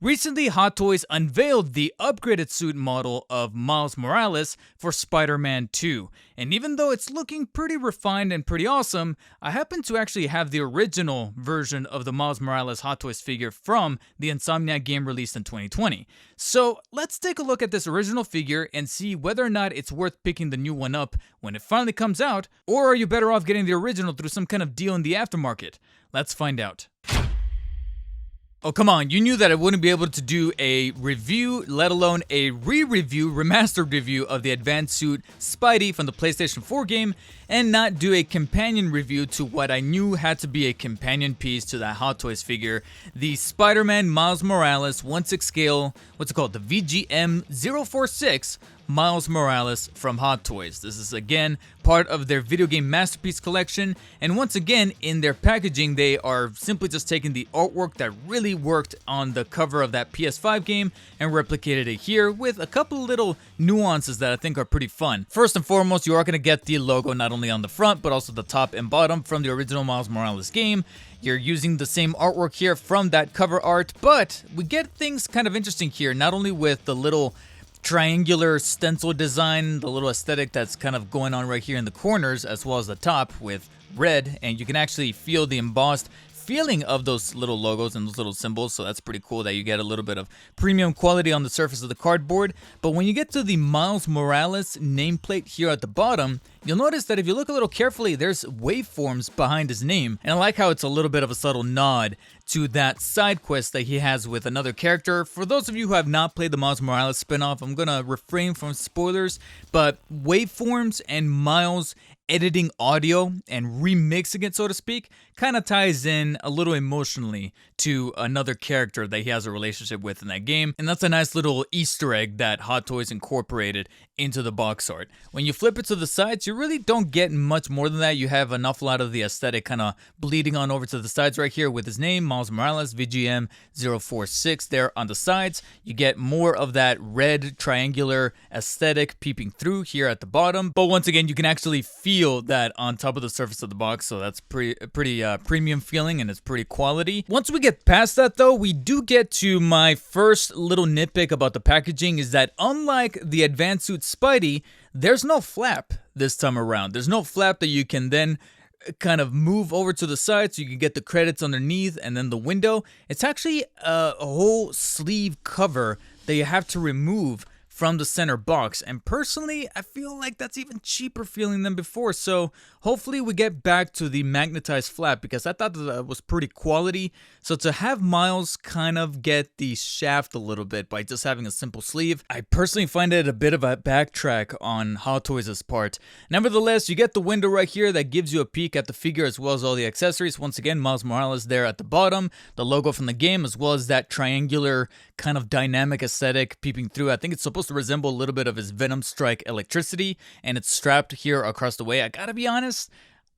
Recently, Hot Toys unveiled the upgraded suit model of Miles Morales for Spider-Man 2. And even though it's looking pretty refined and pretty awesome, I happen to actually have the original version of the Miles Morales Hot Toys figure from the Insomniac game released in 2020. So let's take a look at this original figure and see whether or not it's worth picking the new one up when it finally comes out, or are you better off getting the original through some kind of deal in the aftermarket? Let's find out. Oh, come on, you knew that I wouldn't be able to do a review, let alone a re-review, remastered review of the Advanced Suit Spidey from the PlayStation 4 game, and not do a companion review to what I knew had to be a companion piece to that Hot Toys figure, the Spider-Man Miles Morales 1/6 scale, what's it called, the VGM 046 Miles Morales from Hot Toys. This is again part of their video game masterpiece collection, and once again in their packaging they are simply just taking the artwork that really worked on the cover of that PS5 game and replicated it here with a couple little nuances that I think are pretty fun. First and foremost, you are going to get the logo not only on the front but also the top and bottom from the original Miles Morales game. You're using the same artwork here from that cover art, but we get things kind of interesting here, not only with the little triangular stencil design, the little aesthetic that's kind of going on right here in the corners, as well as the top with red, and you can actually feel the embossed feeling of those little logos and those little symbols, so that's pretty cool that you get a little bit of premium quality on the surface of the cardboard. But when you get to the Miles Morales nameplate here at the bottom, you'll notice that if you look a little carefully, there's waveforms behind his name, and I like how it's a little bit of a subtle nod to that side quest that he has with another character. For those of you who have not played the Miles Morales spinoff, I'm gonna refrain from spoilers, but waveforms and Miles editing audio and remixing it, so to speak, kind of ties in a little emotionally to another character that he has a relationship with in that game, and that's a nice little Easter egg that Hot Toys incorporated into the box art. When you flip it to the sides, you really don't get much more than that. You have an awful lot of the aesthetic kind of bleeding on over to the sides right here with his name, Miles Morales, VGM 046 there on the sides. You get more of that red triangular aesthetic peeping through here at the bottom, but once again, you can actually feel that on top of the surface of the box, so that's pretty premium feeling, and it's pretty quality. Once we get past that though, we do get to my first little nitpick about the packaging, is that unlike the Advanced Suit Spidey, there's no flap this time around. There's no flap that you can then kind of move over to the side so you can get the credits underneath and then the window. It's actually a whole sleeve cover that you have to remove from the center box, and personally I feel like that's even cheaper feeling than before, so hopefully we get back to the magnetized flap, because I thought that was pretty quality. So to have Miles kind of get the shaft a little bit by just having a simple sleeve, I personally find it a bit of a backtrack on Hot Toys' part. Nevertheless, you get the window right here that gives you a peek at the figure as well as all the accessories. Once again, Miles Morales there at the bottom, the logo from the game, as well as that triangular kind of dynamic aesthetic peeping through. I think it's supposed to resemble a little bit of his Venom Strike electricity, and it's strapped here across the way. I gotta be honest,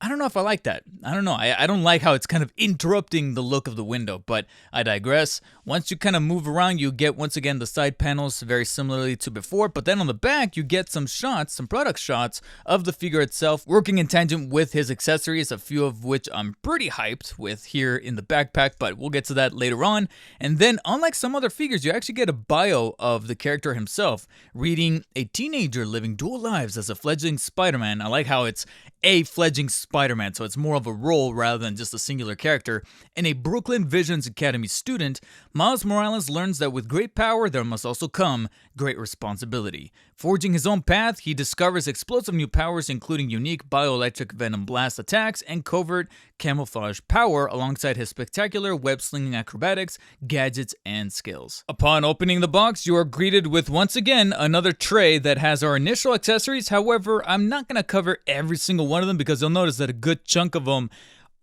I don't know if I like that. I don't know. I don't like how it's kind of interrupting the look of the window, but I digress. Once you kind of move around, you get, once again, the side panels very similarly to before, but then on the back, you get some shots, some product shots of the figure itself, working in tangent with his accessories, a few of which I'm pretty hyped with here in the backpack, but we'll get to that later on. And then, unlike some other figures, you actually get a bio of the character himself, reading, "A teenager living dual lives as a fledgling Spider-Man." I like how it's a fledgling Spider-Man, so it's more of a role rather than just a singular character. And a Brooklyn Visions Academy student, Miles Morales learns that with great power there must also come great responsibility. Forging his own path, he discovers explosive new powers, including unique bioelectric venom blast attacks and covert camouflage power, alongside his spectacular web-slinging acrobatics, gadgets, and skills. Upon opening the box, you are greeted with, once again, another tray that has our initial accessories. However, I'm not going to cover every single one of them, because you'll notice that a good chunk of them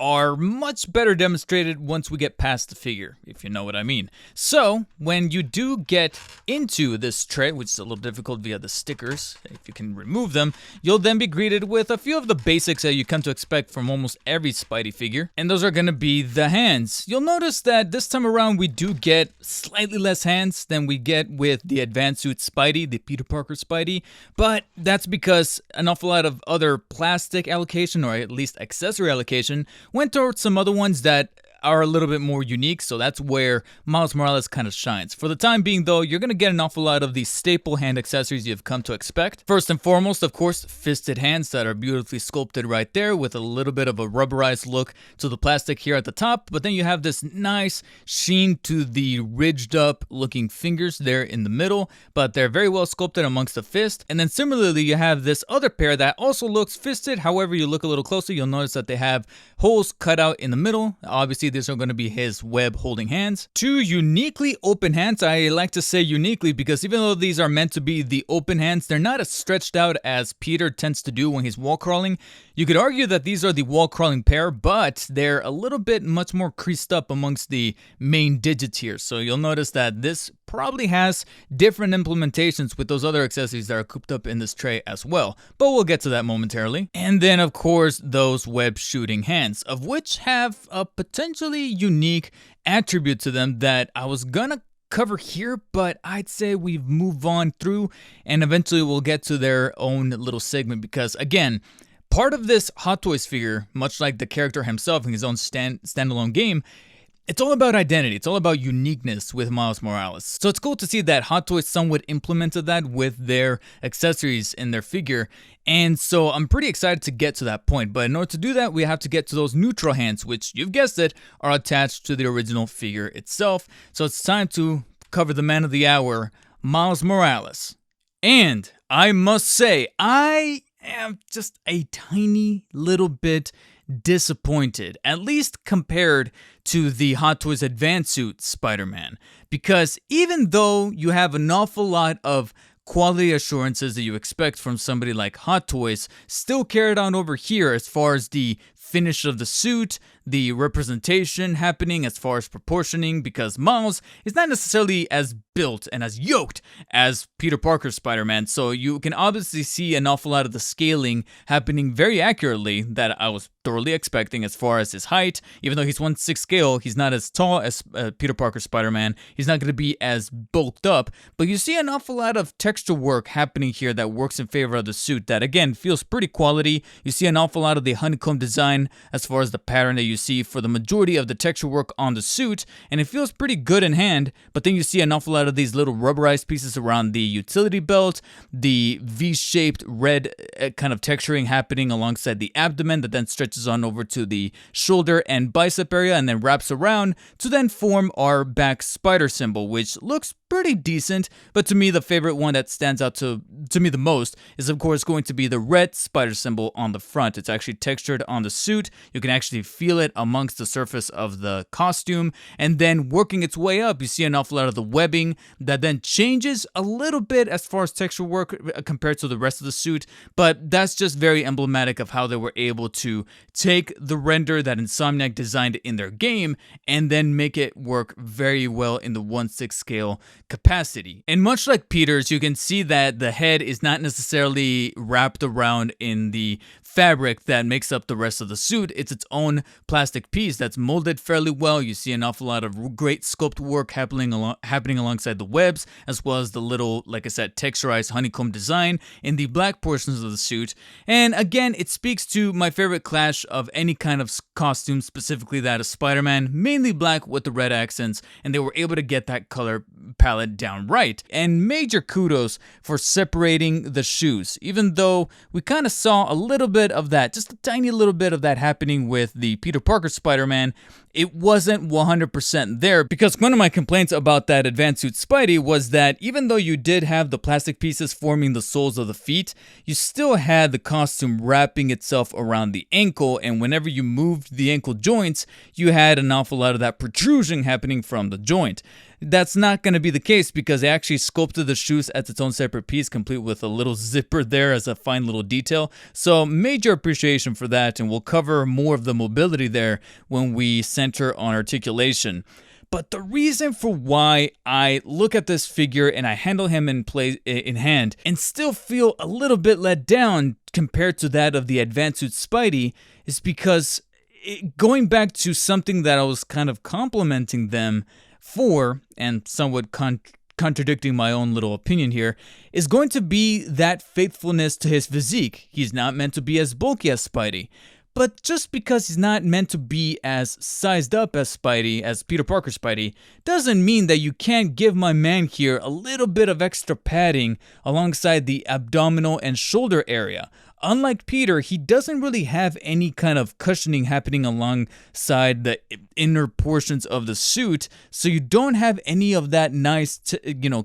are much better demonstrated once we get past the figure, if you know what I mean. So, when you do get into this tray, which is a little difficult via the stickers, if you can remove them, you'll then be greeted with a few of the basics that you come to expect from almost every Spidey figure, and those are going to be the hands. You'll notice that this time around we do get slightly less hands than we get with the Advanced Suit Spidey, the Peter Parker Spidey, but that's because an awful lot of other plastic allocation, or at least accessory allocation, went towards some other ones that are a little bit more unique, so that's where Miles Morales kind of shines. For the time being, though, you're going to get an awful lot of the staple hand accessories you've come to expect. First and foremost, of course, fisted hands that are beautifully sculpted right there with a little bit of a rubberized look to the plastic here at the top, but then you have this nice sheen to the ridged up looking fingers there in the middle, but they're very well sculpted amongst the fist. And then similarly, you have this other pair that also looks fisted. However, you look a little closer, you'll notice that they have holes cut out in the middle. Obviously, these are going to be his web holding hands. Two uniquely open hands. I like to say uniquely because even though these are meant to be the open hands, they're not as stretched out as Peter tends to do when he's wall crawling. You could argue that these are the wall crawling pair, but they're a little bit much more creased up amongst the main digits here. So you'll notice that this probably has different implementations with those other accessories that are cooped up in this tray as well, but we'll get to that momentarily. And then of course those web shooting hands, of which have a potentially unique attribute to them that I was gonna cover here, but I'd say we move on through and eventually we'll get to their own little segment, because again, part of this Hot Toys figure, much like the character himself in his own standalone game, it's all about identity. It's all about uniqueness with Miles Morales. So it's cool to see that Hot Toys somewhat implemented that with their accessories in their figure. And so I'm pretty excited to get to that point. But in order to do that, we have to get to those neutral hands, which you've guessed it, are attached to the original figure itself. So it's time to cover the man of the hour, Miles Morales. And I must say, I am just a tiny little bit disappointed, at least compared to the Hot Toys Advanced Suit Spider-Man, because even though you have an awful lot of quality assurances that you expect from somebody like Hot Toys, still carried on over here as far as the finish of the suit, the representation happening as far as proportioning, because Miles is not necessarily as built and as yoked as Peter Parker's Spider-Man, so you can obviously see an awful lot of the scaling happening very accurately that I was thoroughly expecting as far as his height. Even though he's 1/6 scale, he's not as tall as Peter Parker's Spider-Man. He's not going to be as bulked up, but you see an awful lot of texture work happening here that works in favor of the suit that, again, feels pretty quality. You see an awful lot of the honeycomb design as far as the pattern that you see for the majority of the texture work on the suit, and it feels pretty good in hand, but then you see an awful lot of these little rubberized pieces around the utility belt, the V-shaped red kind of texturing happening alongside the abdomen that then stretches on over to the shoulder and bicep area and then wraps around to then form our back spider symbol, which looks pretty decent, but to me the favorite one that stands out to me the most is of course going to be the red spider symbol on the front. It's actually textured on the suit. You can actually feel it amongst the surface of the costume, and then working its way up, you see an awful lot of the webbing that then changes a little bit as far as texture work compared to the rest of the suit, but that's just very emblematic of how they were able to take the render that Insomniac designed in their game and then make it work very well in the 1/6 scale capacity. And much like Peter's, you can see that the head is not necessarily wrapped around in the fabric that makes up the rest of the suit. It's its own plastic piece that's molded fairly well. You see an awful lot of great sculpt work happening alongside the webs, as well as the little, like I said, texturized honeycomb design in the black portions of the suit. And again, it speaks to my favorite clash of any kind of costume, specifically that of Spider-Man, mainly black with the red accents, and they were able to get that color palette down right. And major kudos for separating the shoes, even though we kind of saw a little bit of that, just a tiny little bit of that happening with the Peter Parker Spider-Man. It wasn't 100% there, because one of my complaints about that Advanced Suit Spidey was that even though you did have the plastic pieces forming the soles of the feet, you still had the costume wrapping itself around the ankle, and whenever you moved the ankle joints, you had an awful lot of that protrusion happening from the joint. That's not going to be the case because they actually sculpted the shoes as its own separate piece, complete with a little zipper there as a fine little detail. So major appreciation for that, and we'll cover more of the mobility there when we center on articulation. But the reason for why I look at this figure and I handle him in hand and still feel a little bit let down compared to that of the Advanced Suit Spidey is because going back to something that I was kind of complimenting them for, and somewhat contradicting my own little opinion here, is going to be that faithfulness to his physique. He's not meant to be as bulky as Spidey, But just because he's not meant to be as sized up as Spidey, as Peter Parker Spidey, doesn't mean that you can't give my man here a little bit of extra padding alongside the abdominal and shoulder area. Unlike Peter, he doesn't really have any kind of cushioning happening alongside the inner portions of the suit, so you don't have any of that nice,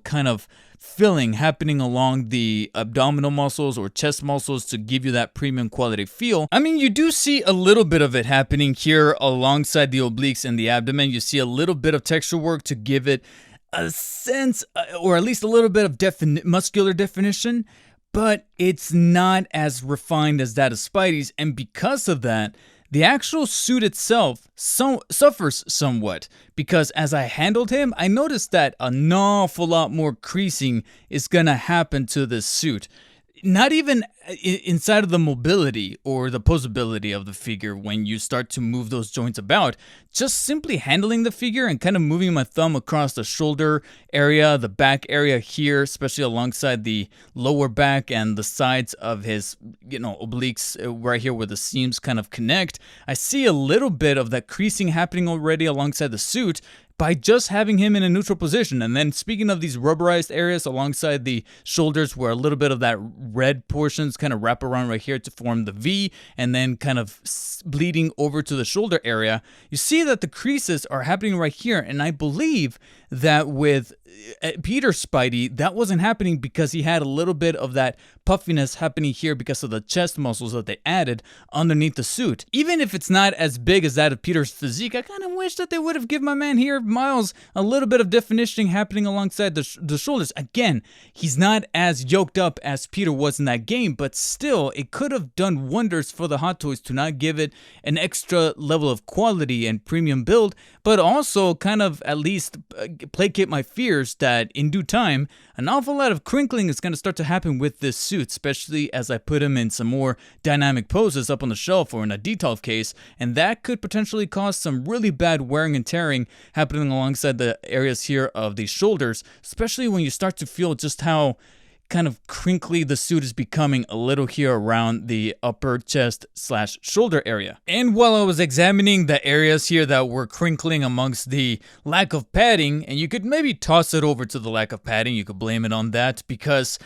kind of filling happening along the abdominal muscles or chest muscles to give you that premium quality feel. I mean, you do see a little bit of it happening here alongside the obliques and the abdomen. You see a little bit of texture work to give it a sense, or at least a little bit of muscular definition, but it's not as refined as that of Spidey's, and because of that, the actual suit itself suffers somewhat, because as I handled him, I noticed that an awful lot more creasing is gonna happen to this suit. Not even inside of the mobility or the posability of the figure when you start to move those joints about. Just simply handling the figure and kind of moving my thumb across the shoulder area, the back area here, especially alongside the lower back and the sides of his, obliques right here where the seams kind of connect. I see a little bit of that creasing happening already alongside the suit by just having him in a neutral position. And then speaking of these rubberized areas alongside the shoulders where a little bit of that red portions kind of wrap around right here to form the V and then kind of bleeding over to the shoulder area, you see that the creases are happening right here. And I believe that with Peter Spidey, that wasn't happening because he had a little bit of that puffiness happening here because of the chest muscles that they added underneath the suit. Even if it's not as big as that of Peter's physique, I kind of wish that they would have given my man here, Miles, a little bit of definition happening alongside the shoulders. Again, he's not as yoked up as Peter was in that game, but still, it could have done wonders for the Hot Toys to not give it an extra level of quality and premium build, but also kind of at least placate my fears that in due time, an awful lot of crinkling is going to start to happen with this suit, especially as I put him in some more dynamic poses up on the shelf or in a detolf case, and that could potentially cause some really bad wearing and tearing happening alongside the areas here of the shoulders, especially when you start to feel just how kind of crinkly the suit is becoming a little here around the upper chest / shoulder area. And while I was examining the areas here that were crinkling amongst the lack of padding, and you could maybe toss it over to the lack of padding, you could blame it on that, because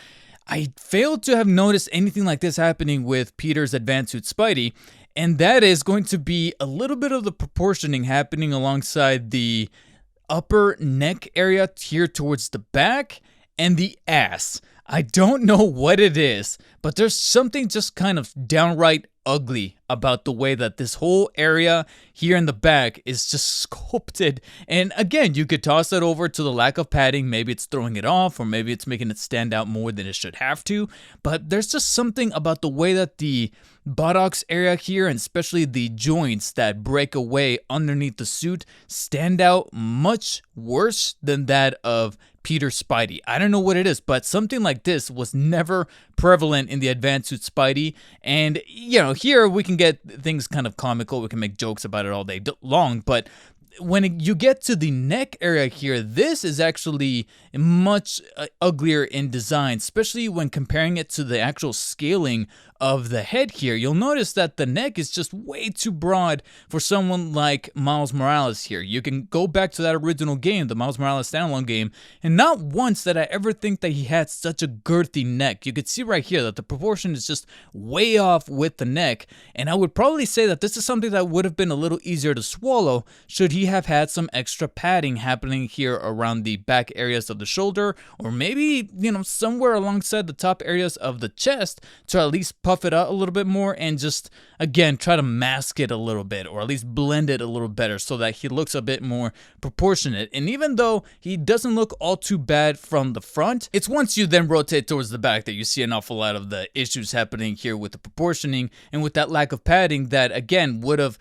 I failed to have noticed anything like this happening with Peter's Advanced Suit Spidey, and that is going to be a little bit of the proportioning happening alongside the upper neck area here towards the back and the ass. I don't know what it is, but there's something just kind of downright ugly about the way that this whole area here in the back is just sculpted. And again, you could toss that over to the lack of padding. Maybe it's throwing it off, or maybe it's making it stand out more than it should have to. But there's just something about the way that the buttocks area here, and especially the joints that break away underneath the suit, stand out much worse than that of Peter Spidey. I don't know what it is, but something like this was never prevalent in the Advanced Suit Spidey. And, here we can get things kind of comical. We can make jokes about it all day long, but when you get to the neck area here, this is actually much uglier in design, especially when comparing it to the actual scaling of the head here. You'll notice that the neck is just way too broad for someone like Miles Morales here. You can go back to that original game, the Miles Morales standalone game, and not once did I ever think that he had such a girthy neck. You could see right here that the proportion is just way off with the neck, and I would probably say that this is something that would have been a little easier to swallow should he have had some extra padding happening here around the back areas of the shoulder, or maybe, somewhere alongside the top areas of the chest to at least puff it out a little bit more and just, again, try to mask it a little bit, or at least blend it a little better so that he looks a bit more proportionate. And even though he doesn't look all too bad from the front, it's once you then rotate towards the back that you see an awful lot of the issues happening here with the proportioning and with that lack of padding that, again, would have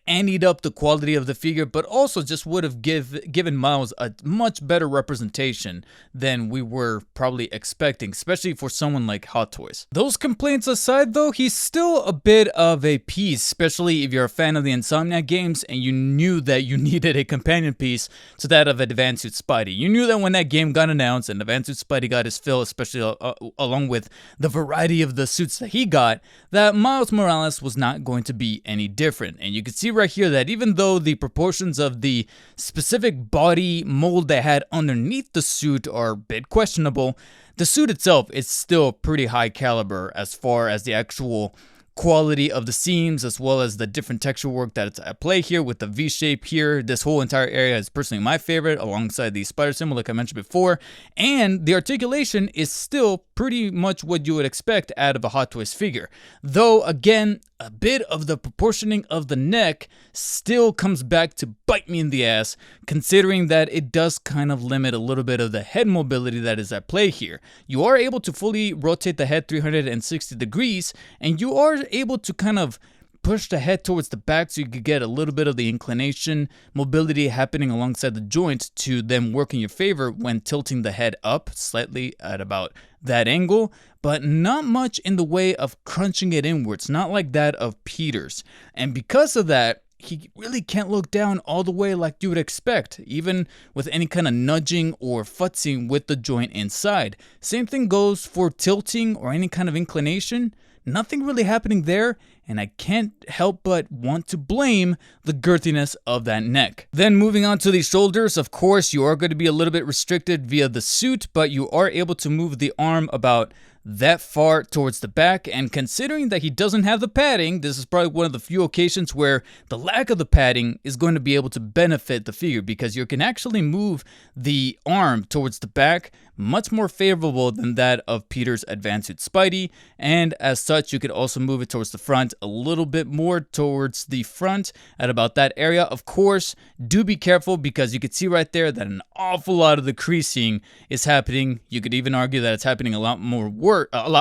anteed up the quality of the figure, but also just would have given Miles a much better representation than we were probably expecting, especially for someone like Hot Toys. Those complaints aside though, he's still a bit of a piece, especially if you're a fan of the Insomniac games and you knew that you needed a companion piece to that of Advanced Suit Spidey. You knew that when that game got announced and Advanced Suit Spidey got his fill, especially along with the variety of the suits that he got, that Miles Morales was not going to be any different. And you can see right here that even though the proportions of the specific body mold they had underneath the suit are a bit questionable, the suit itself is still pretty high caliber as far as the actual quality of the seams, as well as the different texture work that's at play here with the V shape here. This whole entire area is personally my favorite, alongside the spider symbol like I mentioned before, and the articulation is still pretty much what you would expect out of a Hot Toys figure, though again a bit of the proportioning of the neck still comes back to bite me in the ass, considering that it does kind of limit a little bit of the head mobility that is at play here. You are able to fully rotate the head 360 degrees, and you are able to kind of push the head towards the back so you could get a little bit of the inclination mobility happening alongside the joints to then work in your favor when tilting the head up slightly at about that angle, but not much in the way of crunching it inwards, not like that of Peter's. And because of that, he really can't look down all the way like you would expect, even with any kind of nudging or futzing with the joint inside. Same thing goes for tilting or any kind of inclination. Nothing really happening there, and I can't help but want to blame the girthiness of that neck. Then moving on to the shoulders, of course, you are going to be a little bit restricted via the suit, but you are able to move the arm about that far towards the back, and considering that he doesn't have the padding, this is probably one of the few occasions where the lack of the padding is going to be able to benefit the figure, because you can actually move the arm towards the back much more favorable than that of Peter's Advanced Suit Spidey, and as such you could also move it towards the front a little bit more towards the front at about that area. Of course, do be careful, because you can see right there that an awful lot of the creasing is happening. You could even argue that it's happening a lot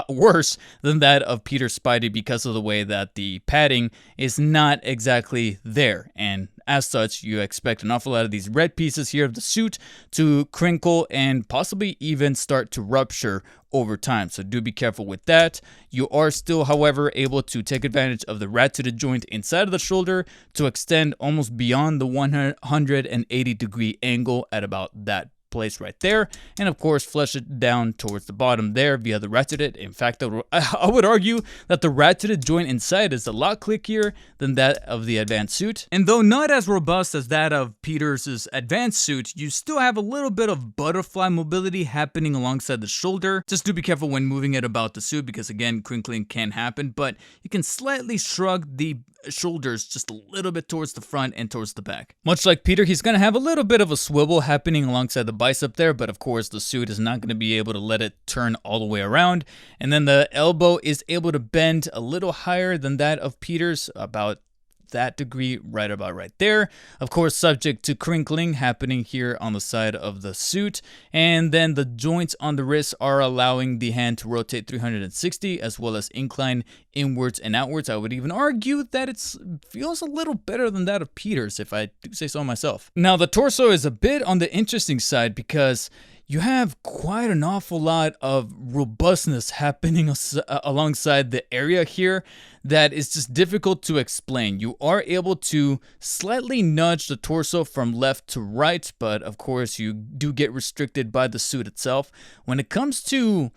worse than that of Peter Spidey, because of the way that the padding is not exactly there, and as such, you expect an awful lot of these red pieces here of the suit to crinkle and possibly even start to rupture over time. So do be careful with that. You are still, however, able to take advantage of the rat-tooted joint inside of the shoulder to extend almost beyond the 180 degree angle at about that place right there, and of course flush it down towards the bottom there via the rat-tooted. In fact, I would argue that the rat-tooted joint inside is a lot clickier than that of the Advanced Suit, and though not as robust as that of Peter's Advanced Suit, you still have a little bit of butterfly mobility happening alongside the shoulder. Just do be careful when moving it about the suit, because again, crinkling can happen, but you can slightly shrug the shoulders just a little bit towards the front and towards the back. Much like Peter, he's going to have a little bit of a swivel happening alongside the bicep there, but of course the suit is not going to be able to let it turn all the way around. And then the elbow is able to bend a little higher than that of Peter's, about that degree right about right there. Of course, subject to crinkling happening here on the side of the suit. And then the joints on the wrists are allowing the hand to rotate 360 as well as incline inwards and outwards. I would even argue that it feels a little better than that of Peter's, if I do say so myself. Now, the torso is a bit on the interesting side, because you have quite an awful lot of robustness happening alongside the area here that is just difficult to explain. You are able to slightly nudge the torso from left to right, but of course you do get restricted by the suit itself. When it comes to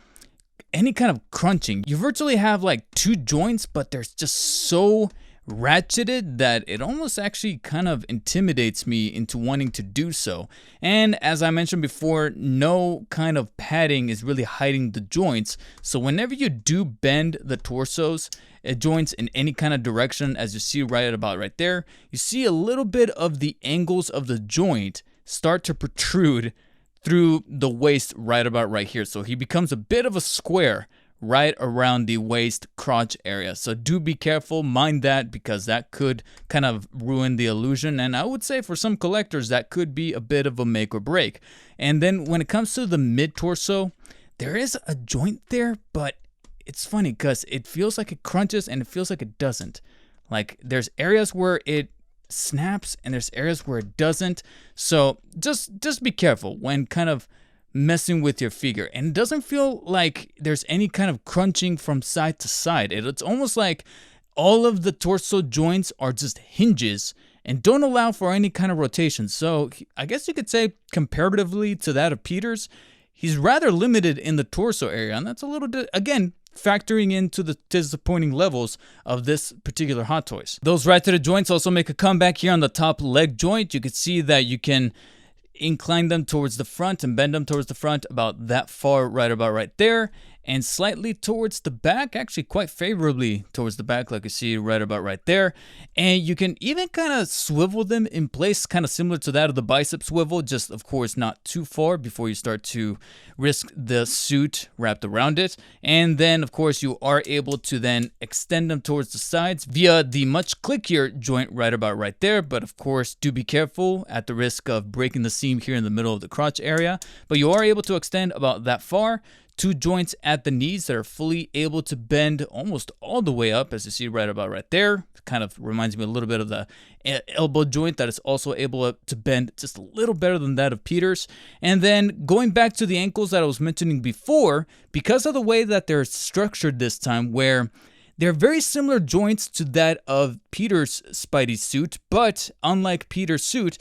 any kind of crunching, you virtually have like two joints, but they're just so ratcheted that it almost actually kind of intimidates me into wanting to do so. And as I mentioned before, no kind of padding is really hiding the joints, so whenever you do bend the torsos joints in any kind of direction, as you see right about right there, you see a little bit of the angles of the joint start to protrude through the waist right about right here. So he becomes a bit of a square right around the waist crotch area. So do be careful, mind that, because that could kind of ruin the illusion. And I would say for some collectors, that could be a bit of a make or break. And then when it comes to the mid torso, there is a joint there, but it's funny because it feels like it crunches and it feels like it doesn't. Like there's areas where it snaps and there's areas where it doesn't. So just be careful when kind of messing with your figure. And it doesn't feel like there's any kind of crunching from side to side. It's almost like all of the torso joints are just hinges and don't allow for any kind of rotation. So I guess you could say, comparatively to that of Peter's, he's rather limited in the torso area. And that's a little bit, again, factoring into the disappointing levels of this particular Hot Toys. Those right to the joints also make a comeback here on the top leg joint. You can see that you can incline them towards the front and bend them towards the front about that far, right about right there, and slightly towards the back, actually quite favorably towards the back, like you see right about right there. And you can even kind of swivel them in place, kind of similar to that of the bicep swivel, just of course not too far before you start to risk the suit wrapped around it. And then of course you are able to then extend them towards the sides via the much clickier joint right about right there. But of course, do be careful at the risk of breaking the seam here in the middle of the crotch area. But you are able to extend about that far. Two joints at the knees that are fully able to bend almost all the way up, as you see right about right there. It kind of reminds me a little bit of the elbow joint that is also able to bend just a little better than that of Peter's. And then going back to the ankles that I was mentioning before, because of the way that they're structured this time, where they're very similar joints to that of Peter's Spidey suit, but unlike Peter's suit,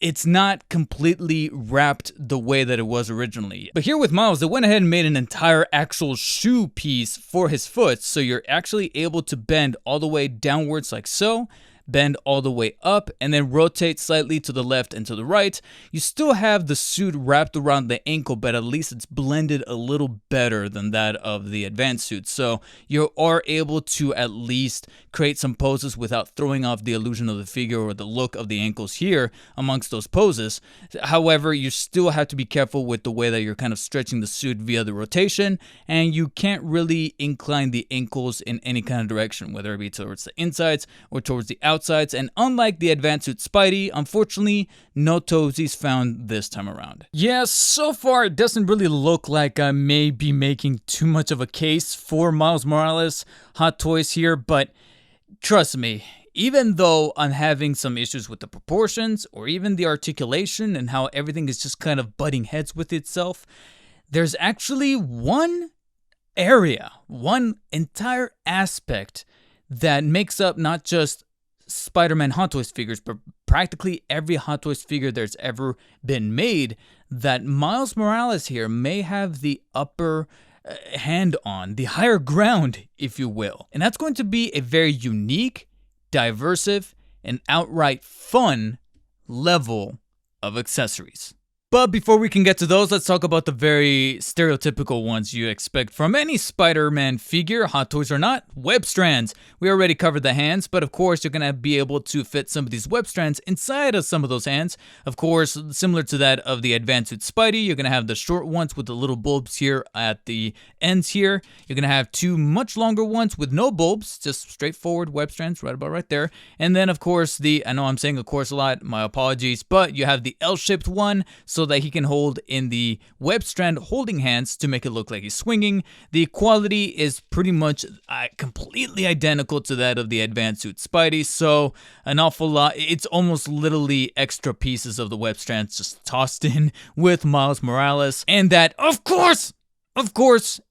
it's not completely wrapped the way that it was originally. But here with Miles, they went ahead and made an entire actual shoe piece for his foot, so you're actually able to bend all the way downwards like so, bend all the way up, and then rotate slightly to the left and to the right. You still have the suit wrapped around the ankle, but at least it's blended a little better than that of the advanced suit. So you are able to at least create some poses without throwing off the illusion of the figure or the look of the ankles here amongst those poses. However, you still have to be careful with the way that you're kind of stretching the suit via the rotation, and you can't really incline the ankles in any kind of direction, whether it be towards the insides or towards the outsides. And unlike the advanced suit Spidey, unfortunately, no toesies found this time around. Yeah, so far it doesn't really look like I may be making too much of a case for Miles Morales Hot Toys here, but trust me, even though I'm having some issues with the proportions or even the articulation and how everything is just kind of butting heads with itself, there's actually one area, one entire aspect that makes up not just Spider-Man Hot Toys figures, but practically every Hot Toys figure that's ever been made, that Miles Morales here may have the upper hand on, the higher ground, if you will. And that's going to be a very unique, diversive, and outright fun level of accessories. But before we can get to those, let's talk about the very stereotypical ones you expect from any Spider-Man figure, Hot Toys or not, web strands. We already covered the hands, but of course you're going to be able to fit some of these web strands inside of some of those hands. Of course, similar to that of the Advanced Suit Spidey, you're going to have the short ones with the little bulbs here at the ends here. You're going to have two much longer ones with no bulbs, just straightforward web strands right about right there. And then of course I know I'm saying of course a lot, my apologies, but you have the L-shaped one, so that he can hold in the web strand holding hands to make it look like he's swinging. The quality is pretty much completely identical to that of the Advanced Suit Spidey, so an awful lot, it's almost literally extra pieces of the web strands just tossed in with Miles Morales, and that of course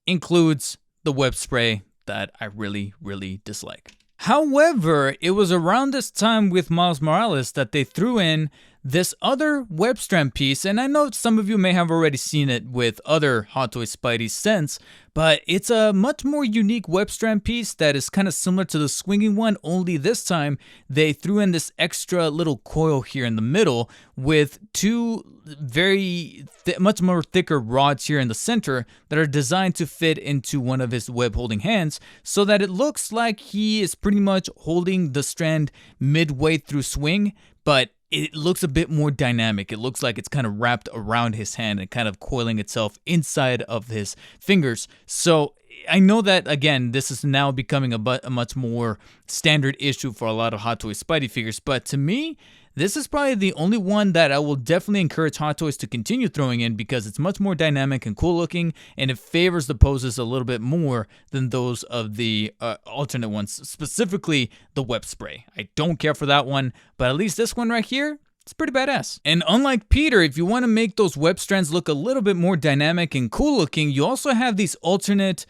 includes the web spray that I really dislike. However, it was around this time with Miles Morales that they threw in this other web strand piece, and I know some of you may have already seen it with other Hot Toys Spidey since, but it's a much more unique web strand piece that is kind of similar to the swinging one, only this time they threw in this extra little coil here in the middle with two very much more thicker rods here in the center that are designed to fit into one of his web holding hands, so that it looks like he is pretty much holding the strand midway through swing, but it looks a bit more dynamic. It looks like it's kind of wrapped around his hand and kind of coiling itself inside of his fingers. So I know that, again, this is now becoming a much more standard issue for a lot of Hot Toys Spidey figures, but to me, this is probably the only one that I will definitely encourage Hot Toys to continue throwing in because it's much more dynamic and cool looking, and it favors the poses a little bit more than those of the alternate ones, specifically the web spray. I don't care for that one, but at least this one right here, it's pretty badass. And unlike Peter, if you want to make those web strands look a little bit more dynamic and cool looking, you also have these alternate,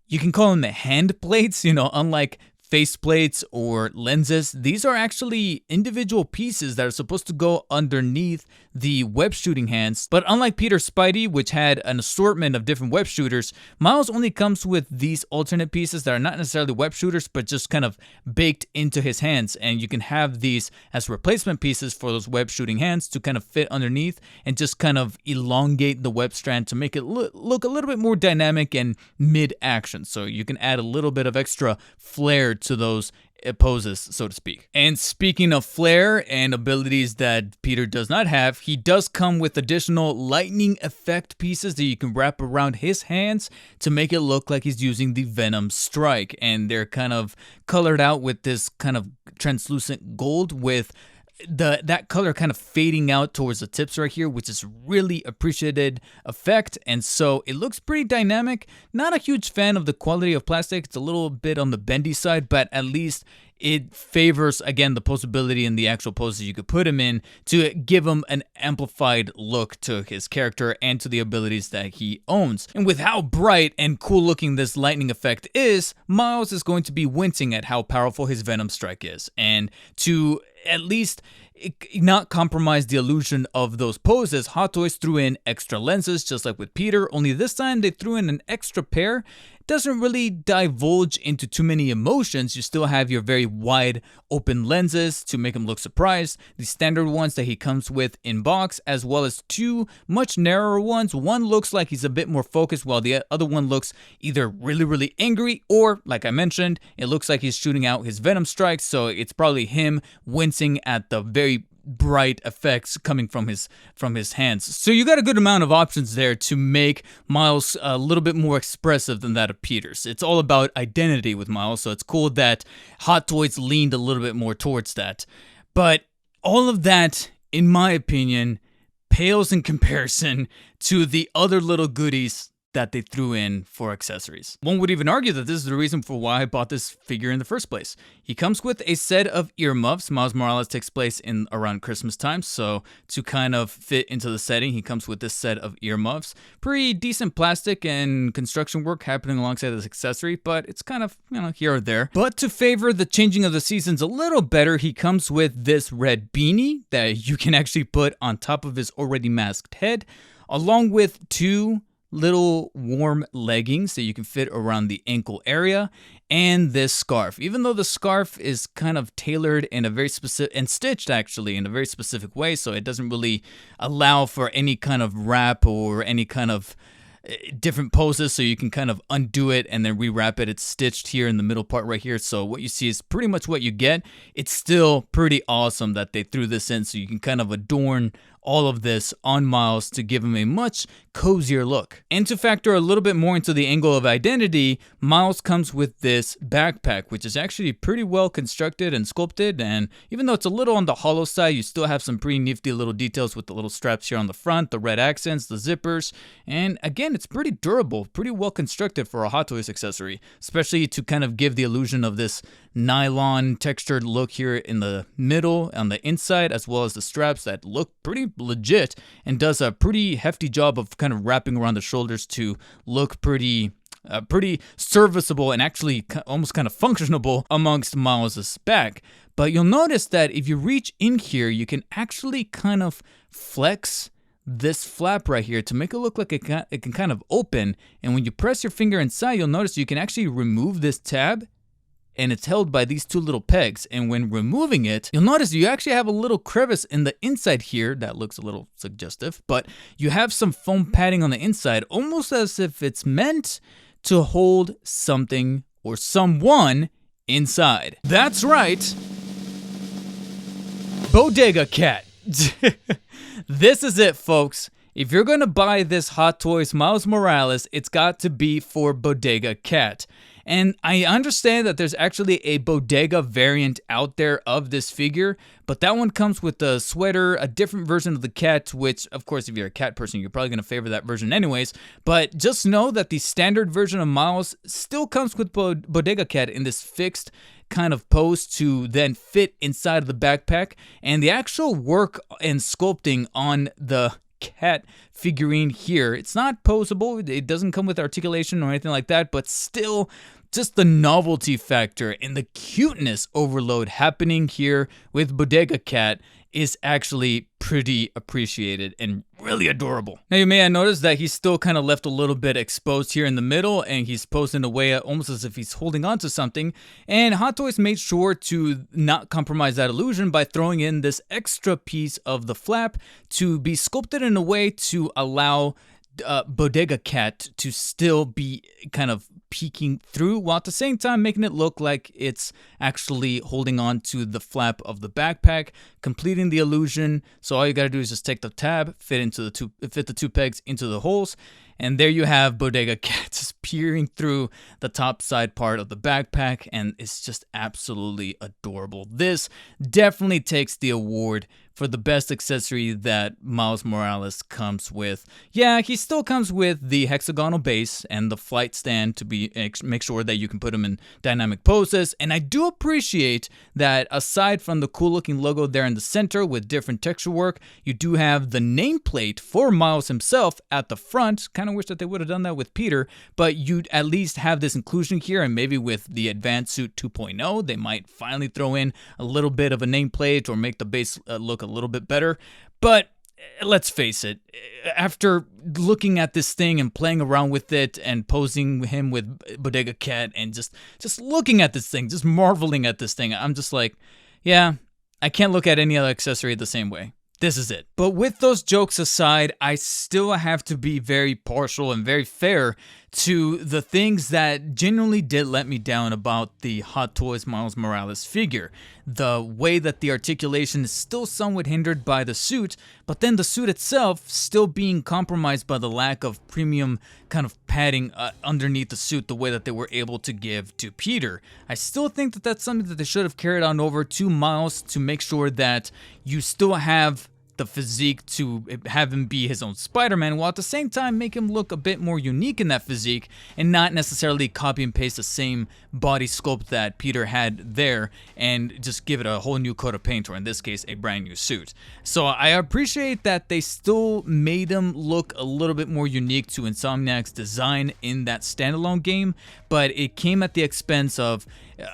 you can call them the hand plates, unlike face plates or lenses. These are actually individual pieces that are supposed to go underneath the web shooting hands. But unlike Peter Spidey, which had an assortment of different web shooters, Miles only comes with these alternate pieces that are not necessarily web shooters, but just kind of baked into his hands. And you can have these as replacement pieces for those web shooting hands to kind of fit underneath and just kind of elongate the web strand to make it look a little bit more dynamic and mid-action. So you can add a little bit of extra flair to those poses, so to speak. And speaking of flair and abilities that Peter does not have, he does come with additional lightning effect pieces that you can wrap around his hands to make it look like he's using the Venom Strike. And they're kind of colored out with this kind of translucent gold with that color kind of fading out towards the tips right here, which is really appreciated effect. And so it looks pretty dynamic. Not a huge fan of the quality of plastic. It's a little bit on the bendy side, but at least it favors, again, the possibility in the actual poses you could put him in to give him an amplified look to his character and to the abilities that he owns. And with how bright and cool looking this lightning effect is, Miles is going to be wincing at how powerful his Venom Strike is. And to at least not compromise the illusion of those poses, Hot Toys threw in extra lenses, just like with Peter, only this time they threw in an extra pair. It doesn't really divulge into too many emotions. You still have your very wide open lenses to make him look surprised, the standard ones that he comes with in box, as well as two much narrower ones. One looks like he's a bit more focused, while the other one looks either really angry, or, like I mentioned, it looks like he's shooting out his Venom Strikes, so it's probably him wincing at the very bright effects coming from his hands. So you got a good amount of options there to make Miles a little bit more expressive than that of Peter's. It's all about identity with Miles, so it's cool that Hot Toys leaned a little bit more towards that. But all of that, in my opinion, pales in comparison to the other little goodies that they threw in for accessories. One would even argue that this is the reason for why I bought this figure in the first place. He comes with a set of earmuffs. Miles Morales takes place in around Christmas time, so to kind of fit into the setting, he comes with this set of earmuffs. Pretty decent plastic and construction work happening alongside this accessory, but it's kind of, here or there. But to favor the changing of the seasons a little better, he comes with this red beanie that you can actually put on top of his already masked head, along with two little warm leggings that you can fit around the ankle area, and this scarf. Even though the scarf is kind of tailored in a very specific, and stitched actually in a very specific way, so it doesn't really allow for any kind of wrap or any kind of different poses, so you can kind of undo it and then rewrap it. It's stitched here in the middle part right here, so what you see is pretty much what you get. It's still pretty awesome that they threw this in, so you can kind of adorn all of this on Miles to give him a much cozier look. And to factor a little bit more into the angle of identity, Miles comes with this backpack, which is actually pretty well constructed and sculpted, and even though it's a little on the hollow side, you still have some pretty nifty little details with the little straps here on the front, the red accents, the zippers, and again, it's pretty durable, pretty well constructed for a Hot Toys accessory, especially to kind of give the illusion of this nylon textured look here in the middle, on the inside, as well as the straps that look pretty legit and does a pretty hefty job of kind of wrapping around the shoulders to look pretty serviceable and actually almost kind of functionable amongst Miles's back. But you'll notice that if you reach in here, you can actually kind of flex this flap right here to make it look like it can kind of open. And when you press your finger inside, you'll notice you can actually remove this tab, and it's held by these two little pegs. And when removing it, you'll notice you actually have a little crevice in the inside here that looks a little suggestive, but you have some foam padding on the inside, almost as if it's meant to hold something or someone inside. That's right, Bodega Cat. This is it, folks. If you're gonna buy this Hot Toys Miles Morales, it's got to be for Bodega Cat. And I understand that there's actually a Bodega variant out there of this figure, but that one comes with a sweater, a different version of the cat, which, of course, if you're a cat person, you're probably going to favor that version anyways. But just know that the standard version of Miles still comes with Bodega Cat in this fixed kind of pose to then fit inside of the backpack. And the actual work and sculpting on the cat figurine here, it's not posable, it doesn't come with articulation or anything like that, but still just the novelty factor and the cuteness overload happening here with Bodega Cat is actually pretty appreciated and really adorable. Now you may have noticed that he's still kind of left a little bit exposed here in the middle, and he's posed in a way almost as if he's holding on to something, and Hot Toys made sure to not compromise that illusion by throwing in this extra piece of the flap to be sculpted in a way to allow Bodega Cat to still be kind of peeking through, while at the same time making it look like it's actually holding on to the flap of the backpack, completing the illusion. So all you gotta do is just take the tab, fit the two pegs into the holes, and there you have Bodega Cat just peering through the top side part of the backpack, and it's just absolutely adorable. This definitely takes the award for the best accessory that Miles Morales comes with. Yeah, he still comes with the hexagonal base and the flight stand to make sure that you can put him in dynamic poses, and I do appreciate that aside from the cool looking logo there in the center with different texture work, you do have the nameplate for Miles himself at the front. Kind of wish that they would have done that with Peter, but you'd at least have this inclusion here, and maybe with the Advanced Suit 2.0 they might finally throw in a little bit of a nameplate or make the base look a little bit better. But let's face it, after looking at this thing and playing around with it and posing him with Bodega Cat and just looking at this thing, just marveling at this thing, I'm just like, yeah, I can't look at any other accessory the same way. This is it. But with those jokes aside, I still have to be very partial and very fair to the things that genuinely did let me down about the Hot Toys Miles Morales figure. The way that the articulation is still somewhat hindered by the suit, but then the suit itself still being compromised by the lack of premium kind of padding underneath the suit, the way that they were able to give to Peter. I still think that that's something that they should have carried on over to Miles to make sure that you still have the physique to have him be his own Spider-Man, while at the same time make him look a bit more unique in that physique and not necessarily copy and paste the same body sculpt that Peter had there and just give it a whole new coat of paint, or in this case a brand new suit. So I appreciate that they still made him look a little bit more unique to Insomniac's design in that standalone game, but it came at the expense of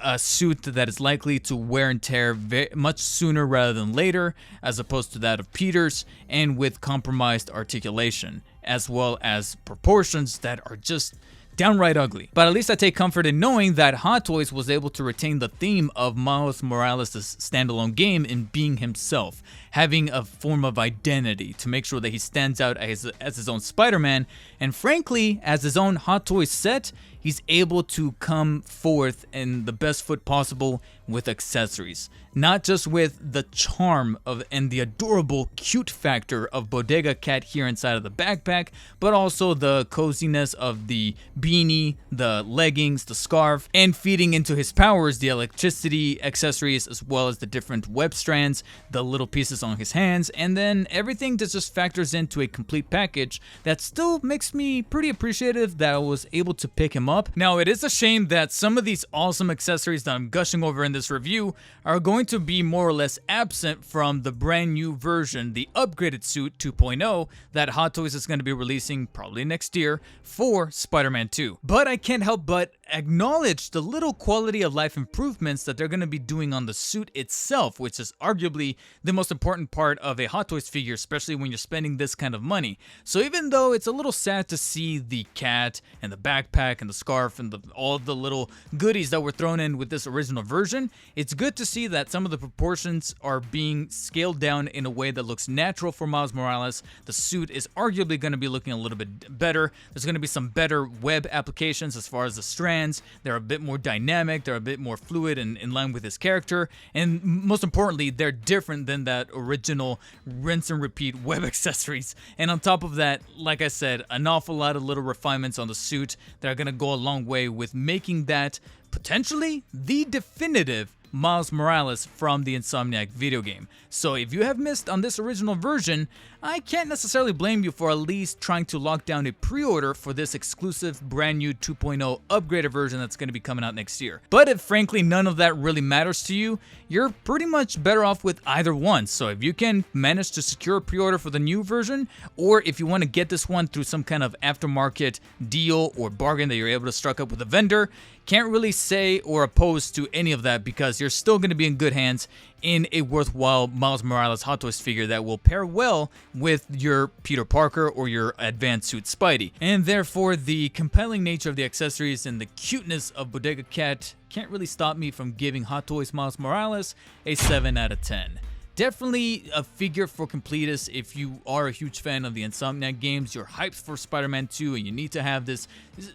a suit that is likely to wear and tear much sooner rather than later, as opposed to that of Peter's, and with compromised articulation, as well as proportions that are just downright ugly. But at least I take comfort in knowing that Hot Toys was able to retain the theme of Miles Morales' standalone game in being himself, having a form of identity to make sure that he stands out as his own Spider-Man, and frankly, as his own Hot Toys set, he's able to come forth in the best foot possible with accessories. Not just with the charm of and the adorable cute factor of Bodega Cat here inside of the backpack, but also the coziness of the beanie, the leggings, the scarf, and feeding into his powers the electricity accessories, as well as the different web strands, the little pieces on his hands, and then everything that just factors into a complete package that still makes me pretty appreciative that I was able to pick him up. Now, it is a shame that some of these awesome accessories that I'm gushing over in this review are going to be more or less absent from the brand new version, the upgraded suit 2.0, that Hot Toys is going to be releasing probably next year for Spider-Man 2. But I can't help but acknowledge the little quality of life improvements that they're going to be doing on the suit itself, which is arguably the most important part of a Hot Toys figure, especially when you're spending this kind of money. So even though it's a little sad to see the cat and the backpack and the scarf and all of the little goodies that were thrown in with this original version, it's good to see that some of the proportions are being scaled down in a way that looks natural for Miles Morales. The suit is arguably going to be looking a little bit better. There's going to be some better web applications as far as the strands. They're a bit more dynamic, they're a bit more fluid and in line with his character, and most importantly, they're different than that original rinse and repeat web accessories. And on top of that, like I said, an awful lot of little refinements on the suit that are going to go a long way with making that potentially the definitive Miles Morales from the Insomniac video game. So if you have missed on this original version, I can't necessarily blame you for at least trying to lock down a pre-order for this exclusive brand new 2.0 upgraded version that's going to be coming out next year. But if frankly none of that really matters to you, you're pretty much better off with either one. So if you can manage to secure a pre-order for the new version, or if you want to get this one through some kind of aftermarket deal or bargain that you're able to strike up with a vendor, can't really say or oppose to any of that, because you're still going to be in good hands in a worthwhile Miles Morales Hot Toys figure that will pair well with your Peter Parker or your advanced suit Spidey. And therefore, the compelling nature of the accessories and the cuteness of Bodega Cat can't really stop me from giving Hot Toys Miles Morales a 7 out of 10. Definitely a figure for completists. If you are a huge fan of the Insomniac games, you're hyped for Spider-Man 2 and you need to have this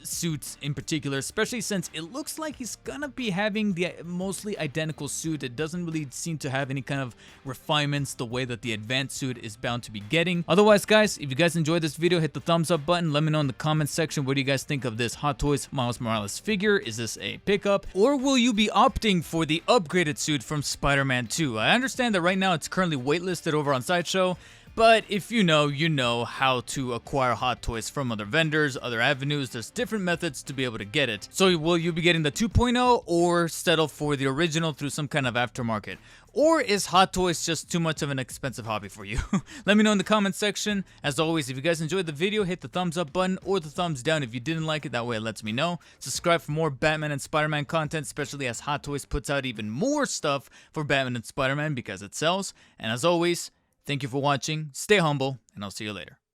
suit in particular, especially since it looks like he's gonna be having the mostly identical suit. It doesn't really seem to have any kind of refinements the way that the advanced suit is bound to be getting. Otherwise, guys, if you guys enjoyed this video, hit the thumbs up button. Let me know in the comments section, what do you guys think of this Hot Toys Miles Morales figure? Is this a pickup, or will you be opting for the upgraded suit from Spider-Man 2? I understand that right now it's currently waitlisted over on Sideshow, but if you know how to acquire Hot Toys from other vendors, other avenues. There's different methods to be able to get it. So will you be getting the 2.0 or settle for the original through some kind of aftermarket? Or is Hot Toys just too much of an expensive hobby for you? Let me know in the comments section. As always, if you guys enjoyed the video, hit the thumbs up button or the thumbs down if you didn't like it. That way it lets me know. Subscribe for more Batman and Spider-Man content, especially as Hot Toys puts out even more stuff for Batman and Spider-Man because it sells. And as always, thank you for watching, stay humble, and I'll see you later.